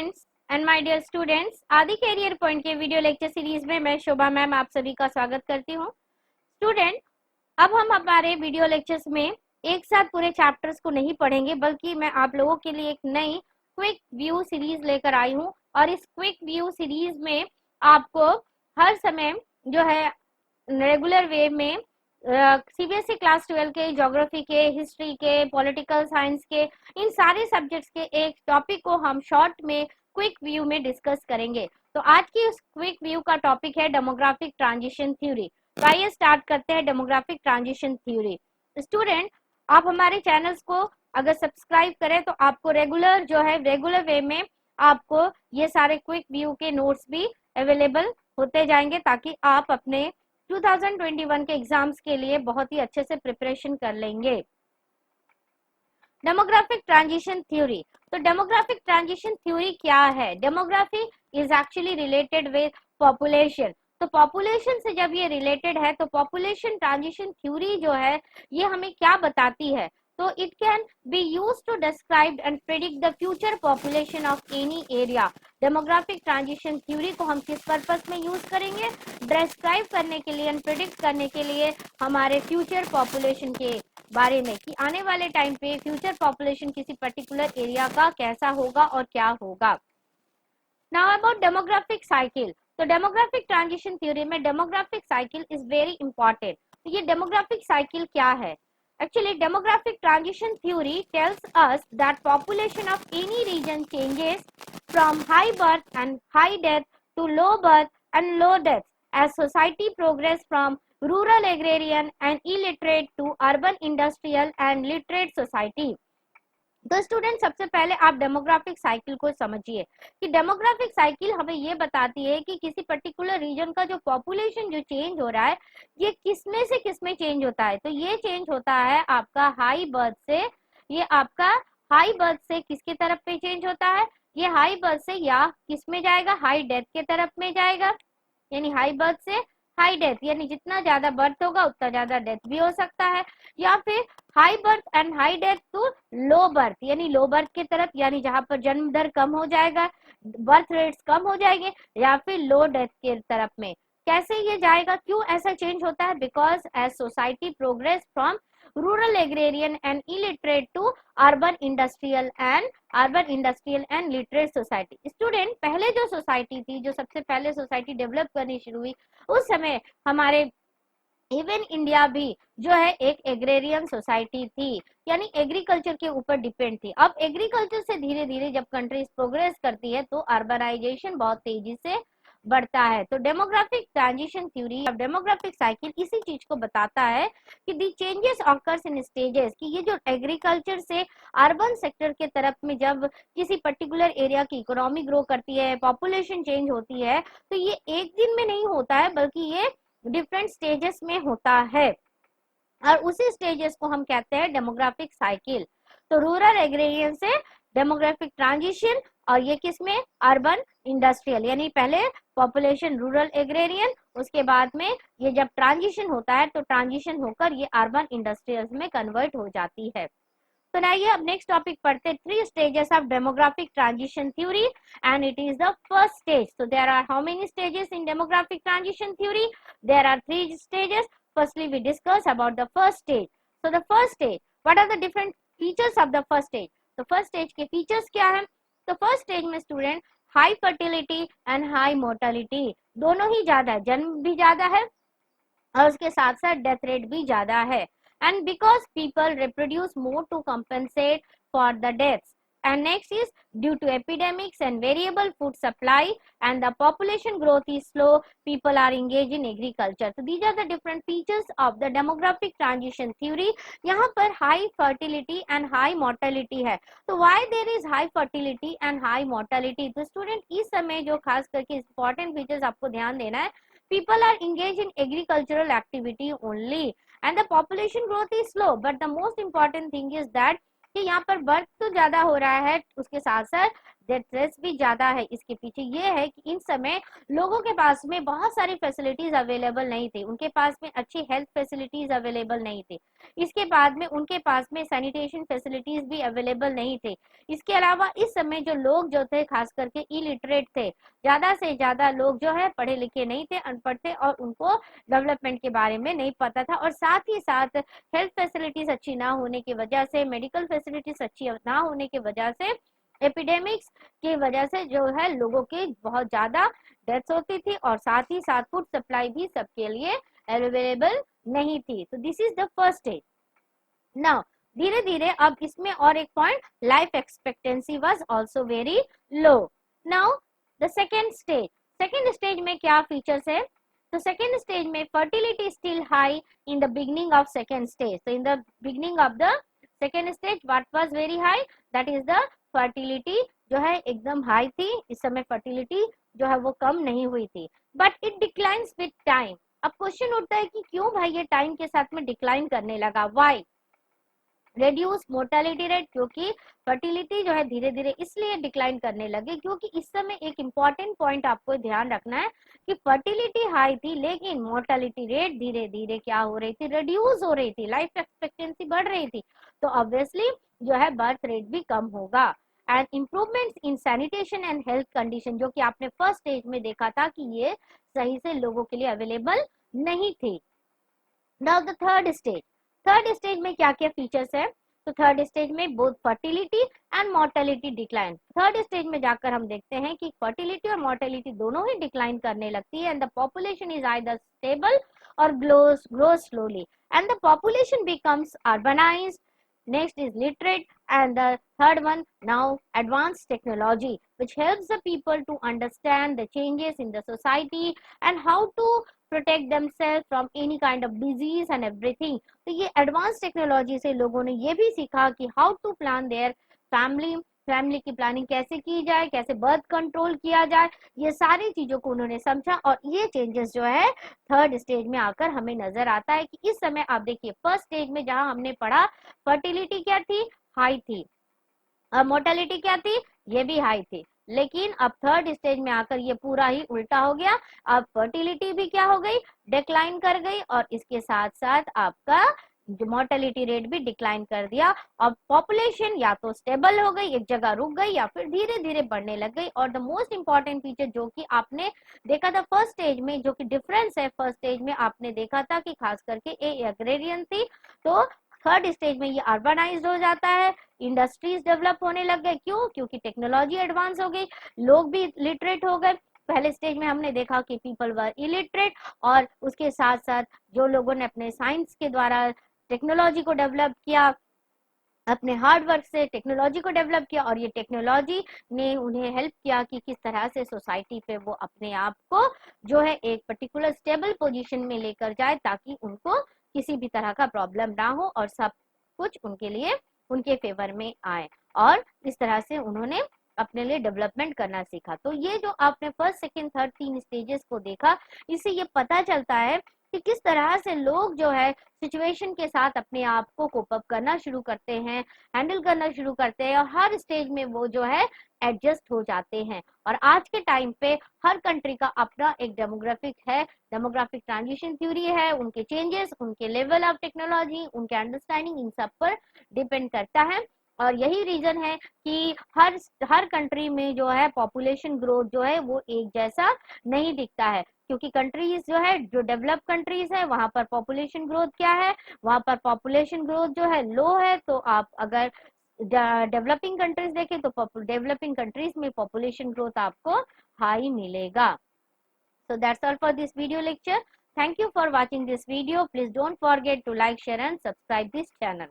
Friends and my dear students, Adi career point के video lecture series में मैं शोभा ma'am आप सभी का स्वागत करती हूँ। स्टूडेंट, अब हम हमारे वीडियो लेक्चर्स में एक साथ पूरे चैप्टर्स को नहीं पढ़ेंगे, बल्कि मैं आप लोगों के लिए एक नई क्विक व्यू सीरीज लेकर आई हूँ। और इस क्विक व्यू सीरीज में आपको हर समय जो है रेगुलर वे में सीबीएसई क्लास 12 के, ज्योग्राफी के, हिस्ट्री के, पॉलिटिकल साइंस के, इन सारे सब्जेक्ट्स के एक टॉपिक को हम शॉर्ट में क्विक व्यू में डिस्कस करेंगे। तो आज की उस क्विक व्यू का टॉपिक है डेमोग्राफिक ट्रांजिशन थ्योरी। तो आइए स्टार्ट करते हैं डेमोग्राफिक ट्रांजिशन थ्योरी। स्टूडेंट, आप हमारे चैनल्स को अगर सब्सक्राइब करें तो आपको रेगुलर वे में आपको ये सारे क्विक व्यू के नोट्स भी अवेलेबल होते जाएंगे, ताकि आप अपने 2021 के एग्जाम्स के लिए बहुत ही अच्छे से प्रिपरेशन कर लेंगे। Demographic transition theory. तो डेमोग्राफिक ट्रांजिशन थ्योरी क्या है? Demography is actually related with population. तो पॉपुलेशन से जब ये रिलेटेड है तो पॉपुलेशन ट्रांजिशन थ्योरी जो है ये हमें क्या बताती है? तो it can be use to describe and predict the future population of any area. Demographic transition theory को हम किस पर्पस में यूज करेंगे? डिस्क्राइब करने के लिए एंड प्रेडिक्ट करने के लिए हमारे फ्यूचर पॉपुलेशन के बारे में, कि आने वाले टाइम पे फ्यूचर पॉपुलेशन किसी पर्टिकुलर एरिया का कैसा होगा और क्या होगा। Now about demographic cycle. तो डेमोग्राफिक ट्रांजिशन थ्योरी में demographic cycle is very important. तो ये डेमोग्राफिक साइकिल क्या है? Actually, demographic transition theory tells us that population of any region changes from high birth and high death to low birth and low death as society progress from rural agrarian and illiterate to urban industrial and literate society. तो student, सबसे पहले आप demographic cycle को समझिए कि demographic cycle हमें ये बताती है कि किसी पर्टिकुलर रीजन का जो पॉपुलेशन जो चेंज हो रहा है ये किसमें से किसमें चेंज होता है। तो ये चेंज होता है आपका हाई बर्थ से, ये आपका हाई बर्थ से किसके तरफ पे चेंज होता है? ये हाई बर्थ से या किसमें जाएगा? हाई डेथ के तरफ में जाएगा। यानी हाई बर्थ से हाई डेथ, यानी जितना ज्यादा बर्थ होगा उतना ज्यादा डेथ भी हो सकता है। या फिर high birth and high death to low birth, यानी लो बर्थ की तरफ, यानी जहां पर जन्म दर कम हो जाएगा, बर्थ रेट्स कम हो जाएंगे, या फिर लो डेथ की तरफ में। कैसे ये जाएगा? क्यों ऐसा चेंज होता है? Because as society progress from rural agrarian and illiterate to urban industrial and literate society. Student, पहले जो सोसाइटी थी, जो सबसे पहले सोसाइटी डेवलप करनी शुरू हुई, उस समय हमारे इवन इंडिया भी जो है एक एग्रेरियन सोसाइटी थी, यानी एग्रीकल्चर के ऊपर डिपेंड थी। अब एग्रीकल्चर से धीरे धीरे जब कंट्रीज प्रोग्रेस करती है तो अर्बनाइजेशन बहुत तेजी से बढ़ता है। तो डेमोग्राफिक ट्रांजिशन थ्योरी अब डेमोग्राफिक साइकिल इसी चीज को बताता है कि दी चेंजेस ऑकर्स इन स्टेजेस, कि ये जो एग्रीकल्चर से अर्बन सेक्टर के तरफ में जब किसी पर्टिकुलर एरिया की इकोनॉमी ग्रो करती है, पॉपुलेशन चेंज होती है, तो ये एक दिन में नहीं होता है, बल्कि ये डिफरेंट स्टेजेस में होता है। और उसी स्टेजेस को हम कहते हैं डेमोग्राफिक साइकिल। तो रूरल एग्रेरियन से डेमोग्राफिक ट्रांजिशन, और ये किसमें? अर्बन इंडस्ट्रियल, यानी पहले पॉपुलेशन रूरल एग्रेरियन, उसके बाद में ये जब ट्रांजिशन होता है तो ट्रांजिशन होकर ये अर्बन इंडस्ट्रियल में कन्वर्ट हो जाती है। तो ना ये अब नेक्स्ट टॉपिक पढ़ते हैं, 3 stages of demographic transition theory, and it is the first stage. So there are how many stages in demographic transition theory? There are 3 stages. Firstly, we discuss about the first stage. So the first stage, what are the different features of the first stage? तो first stage के features क्या है? तो first stage में student high fertility and high mortality, दोनों ही ज्यादा है, जन्म भी ज्यादा है और उसके साथ साथ डेथ रेट भी ज्यादा है। And because people reproduce more to compensate for the deaths. And next is due to epidemics and variable food supply and the population growth is slow, people are engaged in agriculture. So these are the different features of the demographic transition theory. यहाँ पर high fertility and high mortality है। तो why there is high fertility and high mortality? तो student इस समय जो खास करके important features आपको ध्यान देना है, people are engaged in agricultural activity only and the population growth is slow, but the most important thing is that कि यहाँ पर बर्थ तो ज्यादा हो रहा है, उसके साथ साथ स्ट्रेस भी ज्यादा है। इसके पीछे ये है कि इन समय लोगों के पास में बहुत सारी फैसिलिटीज अवेलेबल नहीं थी, उनके पास में अच्छी हेल्थ फैसिलिटीज अवेलेबल नहीं थी। इसके बाद में उनके पास में सैनिटेशन फैसिलिटीज भी अवेलेबल नहीं थे। इसके अलावा इस समय जो लोग जो थे खास करके इलिटरेट थे, ज्यादा से ज्यादा लोग जो है पढ़े लिखे नहीं थे, अनपढ़ थे, और उनको डेवलपमेंट के बारे में नहीं पता था। और साथ ही साथ हेल्थ फैसिलिटीज अच्छी ना होने की वजह से, मेडिकल फैसिलिटीज अच्छी ना होने की वजह से, एपिडेमिक्स की वजह से जो है लोगों की बहुत ज्यादा डेथ्स होती थी, और साथ ही साथ फूड सप्लाई भी सबके लिए अवेलेबल नहीं थी। तो this is the first stage. Now धीरे धीरे अब इसमें और एक point, life expectancy was also very low. Now the second stage में क्या फीचर्स है? तो सेकेंड स्टेज में fertility still high in the beginning of second stage. तो in the beginning of the second stage what was very high, that is the fertility जो है एकदम high थी। इस समय फर्टिलिटी जो है वो कम नहीं हुई थी, but it declines with time. अब क्वेश्चन उठता है कि क्यों भाई ये टाइम के साथ में डिक्लाइन करने लगा, व्हाई? रेड्यूस मोर्टेलिटी रेट, क्योंकि फर्टिलिटी जो है धीरे धीरे इसलिए डिक्लाइन करने लगे क्योंकि इस समय एक इंपॉर्टेंट पॉइंट आपको ध्यान रखना है कि फर्टिलिटी हाई थी लेकिन मोर्टेलिटी रेट धीरे धीरे क्या हो रही थी, रिड्यूस हो रही थी, लाइफ एक्सपेक्टेंसी बढ़ रही थी, तो ऑब्वियसली जो है बर्थ रेट भी कम होगा। And improvements in sanitation and health condition, जो कि आपने फर्स्ट स्टेज में देखा था कि ये सही से लोगों के लिए अवेलेबल नहीं थी। नाउ द थर्ड स्टेज में क्या क्या फीचर्स है? तो थर्ड स्टेज में both fertility and mortality decline. Third stage में जाकर हम देखते हैं कि फर्टिलिटी और मोर्टेलिटी दोनों ही डिक्लाइन करने लगती है, and the population is either stable और grow slowly, and the population becomes urbanised, next is literate, and the third one now advanced technology, which helps the people to understand the changes in the society and how to protect themselves from any kind of disease and everything। तो ये advance technology से लोगों ने ये भी सीखा कि how to plan their family की प्लानिंग कैसे की जाए, कैसे बर्थ कंट्रोल किया जाए, ये सारी चीजों को उन्होंने समझा। और ये चेंजेस जो है थर्ड स्टेज में आकर हमें नजर आता है कि इस समय आप देखिए फर्स्ट स्टेज में जहां हमने पढ़ा फर्टिलिटी क्या थी, हाई थी, और मोर्टेलिटी क्या थी, ये भी हाई थी, लेकिन अब थर्ड स्टेज में आकर ये पूरा ही उल्टा हो गया। अब फर्टिलिटी भी क्या हो गई, डिक्लाइन कर गई, और इसके साथ साथ आपका जो मोर्टेलिटी रेट भी डिक्लाइन कर दिया। अब पॉपुलेशन या तो स्टेबल हो गई, एक जगह रुक गई, या फिर धीरे धीरे बढ़ने लग गई। और द मोस्ट इंपॉर्टेंट फीचर जो कि आपने देखा था फर्स्ट स्टेज में, जो कि डिफरेंस है, फर्स्ट स्टेज में आपने देखा था कि खास करके एग्रेरियन थी, तो थर्ड स्टेज में ये अर्बनाइज्ड हो जाता है, इंडस्ट्रीज डेवलप होने लग गए। क्यों? क्योंकि टेक्नोलॉजी एडवांस हो गई, लोग भी लिटरेट हो गए। पहले स्टेज में हमने देखा कि पीपल वर इलिटरेट, और उसके साथ साथ जो लोगों ने अपने साइंस के द्वारा टेक्नोलॉजी को डेवलप किया, अपने हार्ड वर्क से टेक्नोलॉजी को डेवलप किया, और ये टेक्नोलॉजी ने उन्हें हेल्प किया कि किस तरह से सोसाइटी पे वो अपने आप को जो है एक पर्टिकुलर स्टेबल पोजीशन में लेकर जाए, ताकि उनको किसी भी तरह का प्रॉब्लम ना हो और सब कुछ उनके लिए उनके फेवर में आए। और इस तरह से उन्होंने अपने लिए डेवलपमेंट करना सीखा। तो ये जो आपने फर्स्ट सेकेंड थर्ड 3 स्टेजेस को देखा, इससे ये पता चलता है कि किस तरह से लोग जो है सिचुएशन के साथ अपने आप को कोप अप करना शुरू करते हैं, हैंडल करना शुरू करते हैं, और हर स्टेज में वो जो है एडजस्ट हो जाते हैं। और आज के टाइम पे हर कंट्री का अपना एक डेमोग्राफिक है, डेमोग्राफिक ट्रांजिशन थ्योरी है, उनके चेंजेस, उनके लेवल ऑफ टेक्नोलॉजी, उनके अंडरस्टैंडिंग, इन सब पर डिपेंड करता है। और यही रीजन है कि हर कंट्री में जो है पॉपुलेशन ग्रोथ जो है वो एक जैसा नहीं दिखता है, क्योंकि कंट्रीज जो है, जो डेवलप कंट्रीज है, वहां पर पॉपुलेशन ग्रोथ क्या है, वहां पर पॉपुलेशन ग्रोथ जो है लो है। तो आप अगर डेवलपिंग कंट्रीज देखें तो डेवलपिंग कंट्रीज में पॉपुलेशन ग्रोथ आपको हाई मिलेगा। So that's all for this video lecture. Thank you for watching this video. Please don't forget to like, share and subscribe this channel.